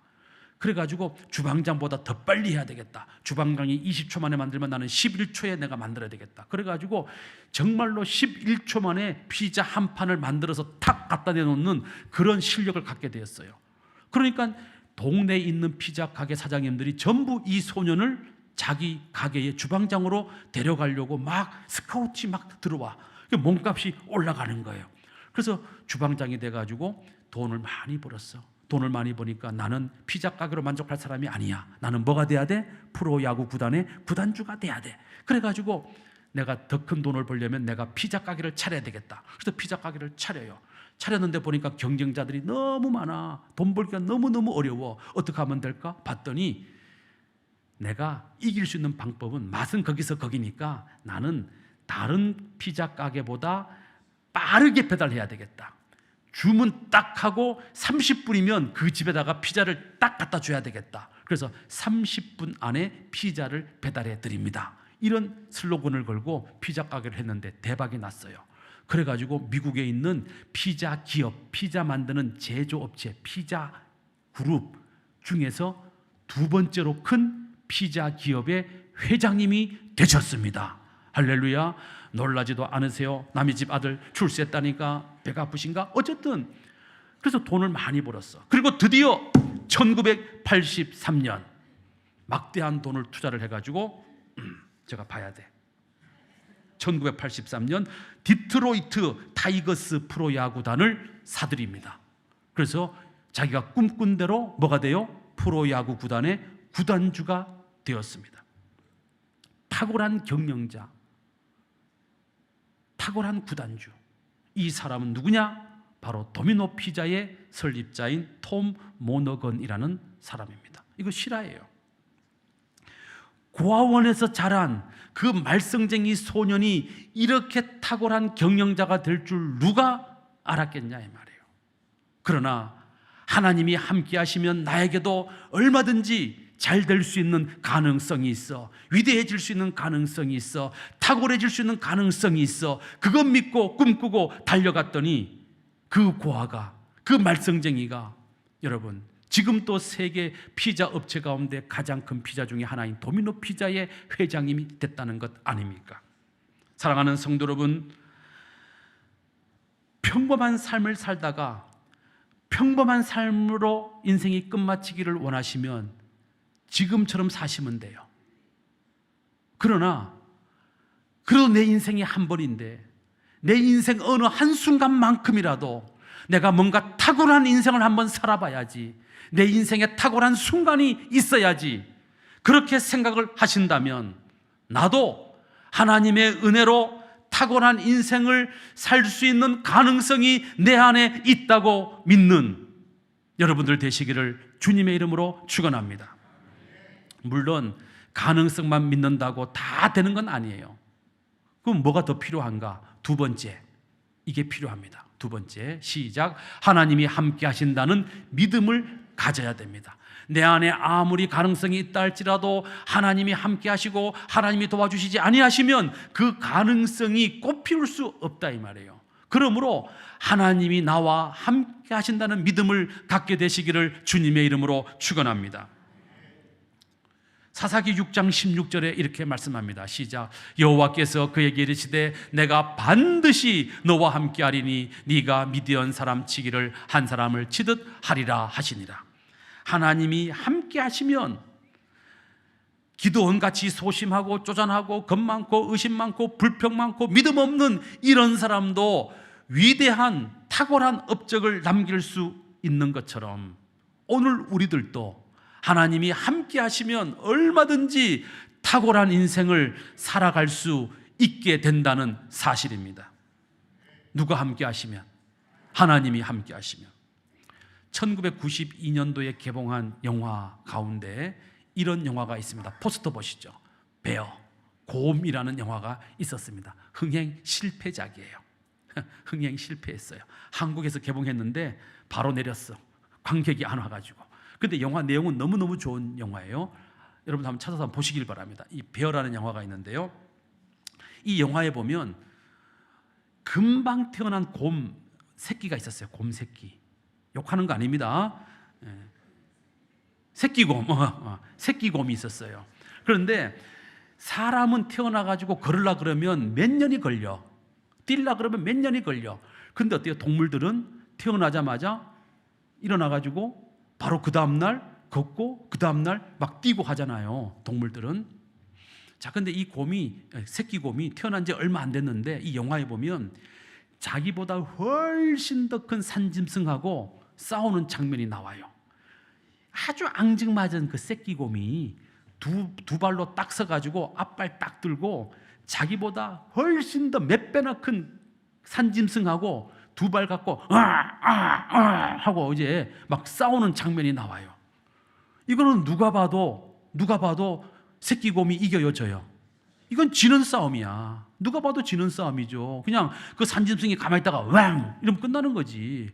그래가지고 주방장보다 더 빨리 해야 되겠다. 주방장이 20초 만에 만들면 나는 11초에 내가 만들어야 되겠다. 그래가지고 정말로 11초 만에 피자 한 판을 만들어서 탁 갖다 내놓는 그런 실력을 갖게 되었어요. 그러니까 동네에 있는 피자 가게 사장님들이 전부 이 소년을 자기 가게의 주방장으로 데려가려고 막 스카우트이 막 들어와. 몸값이 올라가는 거예요. 그래서 주방장이 돼가지고 돈을 많이 벌었어. 돈을 많이 버니까 나는 피자 가게로 만족할 사람이 아니야. 나는 뭐가 돼야 돼? 프로야구 구단의 구단주가 돼야 돼. 그래가지고 내가 더 큰 돈을 벌려면 내가 피자 가게를 차려야 되겠다. 그래서 피자 가게를 차려요. 차렸는데 보니까 경쟁자들이 너무 많아. 돈 벌기가 너무너무 어려워. 어떻게 하면 될까? 봤더니 내가 이길 수 있는 방법은, 맛은 거기서 거기니까 나는 다른 피자 가게보다 빠르게 배달해야 되겠다. 주문 딱 하고 30분이면 그 집에다가 피자를 딱 갖다 줘야 되겠다. 그래서 30분 안에 피자를 배달해 드립니다. 이런 슬로건을 걸고 피자 가게를 했는데 대박이 났어요. 그래가지고 미국에 있는 피자 기업, 피자 만드는 제조업체, 피자 그룹 중에서 두 번째로 큰 피자 기업의 회장님이 되셨습니다. 할렐루야. 놀라지도 않으세요? 남의 집 아들 출세했다니까 배가 아프신가? 어쨌든 그래서 돈을 많이 벌었어. 그리고 드디어 1983년 막대한 돈을 투자를 해가지고 제가 봐야 돼. 1983년 디트로이트 타이거스 프로야구단을 사들입니다. 그래서 자기가 꿈꾼 대로 뭐가 돼요? 프로야구 구단의 구단주가 되었습니다. 탁월한 경영자, 탁월한 구단주. 이 사람은 누구냐? 바로 도미노 피자의 설립자인 톰 모너건이라는 사람입니다. 이거 실화예요. 고아원에서 자란 그 말썽쟁이 소년이 이렇게 탁월한 경영자가 될 줄 누가 알았겠냐 이 말이에요. 그러나 하나님이 함께 하시면 나에게도 얼마든지 잘 될 수 있는 가능성이 있어. 위대해질 수 있는 가능성이 있어. 탁월해질 수 있는 가능성이 있어. 그것 믿고 꿈꾸고 달려갔더니 그 고아가, 그 말썽쟁이가 여러분 지금 또 세계 피자 업체 가운데 가장 큰 피자 중에 하나인 도미노 피자의 회장님이 됐다는 것 아닙니까? 사랑하는 성도 여러분, 평범한 삶을 살다가 평범한 삶으로 인생이 끝마치기를 원하시면 지금처럼 사시면 돼요. 그러나 그래도 내 인생이 한 번인데 내 인생 어느 한순간만큼이라도 내가 뭔가 탁월한 인생을 한번 살아봐야지, 내 인생에 탁월한 순간이 있어야지, 그렇게 생각을 하신다면 나도 하나님의 은혜로 탁월한 인생을 살 수 있는 가능성이 내 안에 있다고 믿는 여러분들 되시기를 주님의 이름으로 축원합니다. 물론 가능성만 믿는다고 다 되는 건 아니에요. 그럼 뭐가 더 필요한가? 두 번째, 이게 필요합니다. 두 번째, 시작. 하나님이 함께 하신다는 믿음을 가져야 됩니다. 내 안에 아무리 가능성이 있다 할지라도 하나님이 함께 하시고 하나님이 도와주시지 아니하시면 그 가능성이 꽃피울 수 없다 이 말이에요. 그러므로 하나님이 나와 함께 하신다는 믿음을 갖게 되시기를 주님의 이름으로 축원합니다. 사사기 6장 16절에 이렇게 말씀합니다. 시작. 여호와께서 그에게 이르시되 내가 반드시 너와 함께하리니 네가 미디안 사람 치기를 한 사람을 치듯 하리라 하시니라. 하나님이 함께 하시면 기드온같이 소심하고 쪼잔하고 겁 많고 의심 많고 불평 많고 믿음 없는 이런 사람도 위대한 탁월한 업적을 남길 수 있는 것처럼 오늘 우리들도 하나님이 함께 하시면 얼마든지 탁월한 인생을 살아갈 수 있게 된다는 사실입니다. 누가 함께 하시면? 하나님이 함께 하시면. 1992년도에 개봉한 영화 가운데 이런 영화가 있습니다. 포스터 보시죠. 베어, 곰이라는 영화가 있었습니다. 흥행 실패작이에요. 흥행 실패했어요. 한국에서 개봉했는데 바로 내렸어. 관객이 안 와가지고. 근데 영화 내용은 너무너무 좋은 영화예요. 여러분 한번 찾아서 한번 보시길 바랍니다. 이 베어라는 영화가 있는데요. 이 영화에 보면 금방 태어난 곰 새끼가 있었어요. 곰 새끼. 욕하는 거 아닙니다. 새끼곰, 새끼곰이 있었어요. 그런데 사람은 태어나가지고 걸으려 그러면 몇 년이 걸려. 뛰려 그러면 몇 년이 걸려. 근데 어때요? 동물들은 태어나자마자 일어나가지고 바로 그 다음날 걷고 그 다음날 막 뛰고 하잖아요. 동물들은. 자, 근데 이 곰이, 새끼 곰이 태어난 지 얼마 안 됐는데 이 영화에 보면 자기보다 훨씬 더 큰 산짐승하고 싸우는 장면이 나와요. 아주 앙증맞은 그 새끼 곰이 두 발로 딱 서가지고 앞발 딱 들고 자기보다 훨씬 더 몇 배나 큰 산짐승하고 두 발 갖고 하고 이제 막 싸우는 장면이 나와요. 이거는 누가 봐도 새끼 곰이 이겨요, 져요? 이건 지는 싸움이야. 누가 봐도 지는 싸움이죠. 그냥 그 산짐승이 가만히 있다가 왕 이러면 끝나는 거지.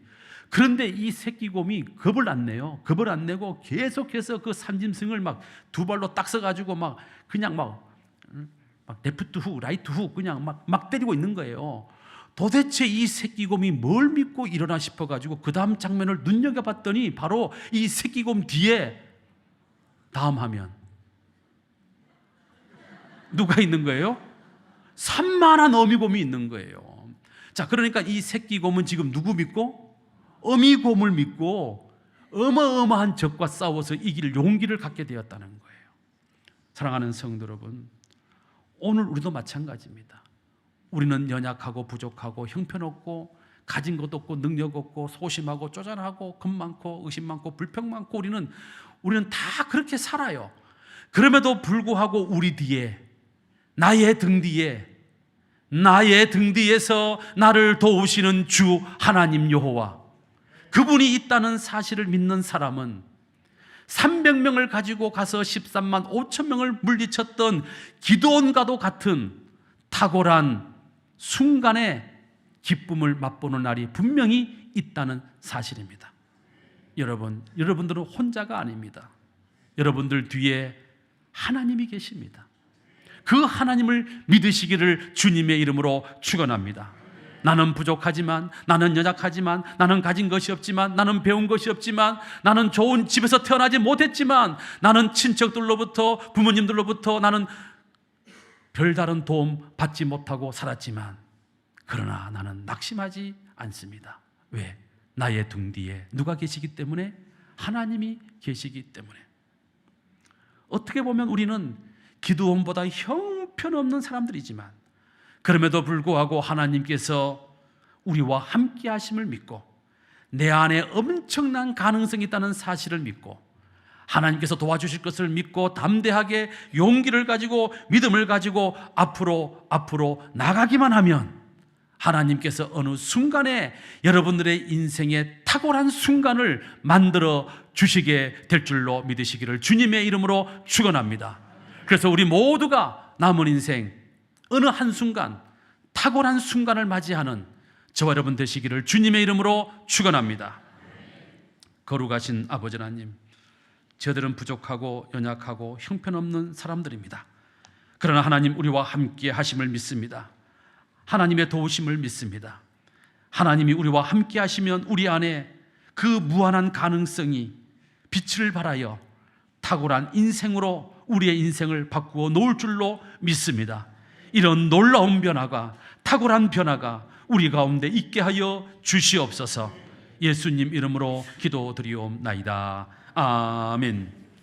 그런데 이 새끼 곰이 겁을 안 내요. 겁을 안 내고 계속해서 그 산짐승을 막 두 발로 딱 서가지고 막 그냥 막 레프트 훅, 라이트 훅 그냥 막 때리고 있는 거예요. 도대체 이 새끼 곰이 뭘 믿고 일어나 싶어가지고 그 다음 장면을 눈여겨봤더니 바로 이 새끼 곰 뒤에 다음 화면 누가 있는 거예요? 산만한 어미곰이 있는 거예요. 자, 그러니까 이 새끼 곰은 지금 누구 믿고? 어미곰을 믿고 어마어마한 적과 싸워서 이길 용기를 갖게 되었다는 거예요. 사랑하는 성도 여러분, 오늘 우리도 마찬가지입니다. 우리는 연약하고 부족하고 형편없고 가진 것 없고 능력 없고 소심하고 쪼잔하고 겁 많고 의심 많고 불평 많고 우리는 다 그렇게 살아요. 그럼에도 불구하고 우리 뒤에 나의 등 뒤에서 나를 도우시는 주 하나님 여호와, 그분이 있다는 사실을 믿는 사람은 300명을 가지고 가서 13만 5천 명을 물리쳤던 기드온과도 같은 탁월한 순간의 기쁨을 맛보는 날이 분명히 있다는 사실입니다. 여러분들은 혼자가 아닙니다. 여러분들 뒤에 하나님이 계십니다. 그 하나님을 믿으시기를 주님의 이름으로 축원합니다. 나는 부족하지만, 나는 연약하지만, 나는 가진 것이 없지만, 나는 배운 것이 없지만, 나는 좋은 집에서 태어나지 못했지만, 나는 친척들로부터, 부모님들로부터 나는 별다른 도움 받지 못하고 살았지만, 그러나 나는 낙심하지 않습니다. 왜? 나의 등 뒤에 누가 계시기 때문에? 하나님이 계시기 때문에. 어떻게 보면 우리는 기드온보다 형편없는 사람들이지만 그럼에도 불구하고 하나님께서 우리와 함께 하심을 믿고 내 안에 엄청난 가능성이 있다는 사실을 믿고 하나님께서 도와주실 것을 믿고 담대하게 용기를 가지고 믿음을 가지고 앞으로 나가기만 하면 하나님께서 어느 순간에 여러분들의 인생의 탁월한 순간을 만들어 주시게 될 줄로 믿으시기를 주님의 이름으로 축원합니다. 그래서 우리 모두가 남은 인생 어느 한순간 탁월한 순간을 맞이하는 저와 여러분 되시기를 주님의 이름으로 축원합니다. 거룩하신 아버지 하나님, 저들은 부족하고 연약하고 형편없는 사람들입니다. 그러나 하나님 우리와 함께 하심을 믿습니다. 하나님의 도우심을 믿습니다. 하나님이 우리와 함께 하시면 우리 안에 그 무한한 가능성이 빛을 발하여 탁월한 인생으로 우리의 인생을 바꾸어 놓을 줄로 믿습니다. 이런 놀라운 변화가, 탁월한 변화가 우리 가운데 있게 하여 주시옵소서. 예수님 이름으로 기도드리옵나이다. 아멘.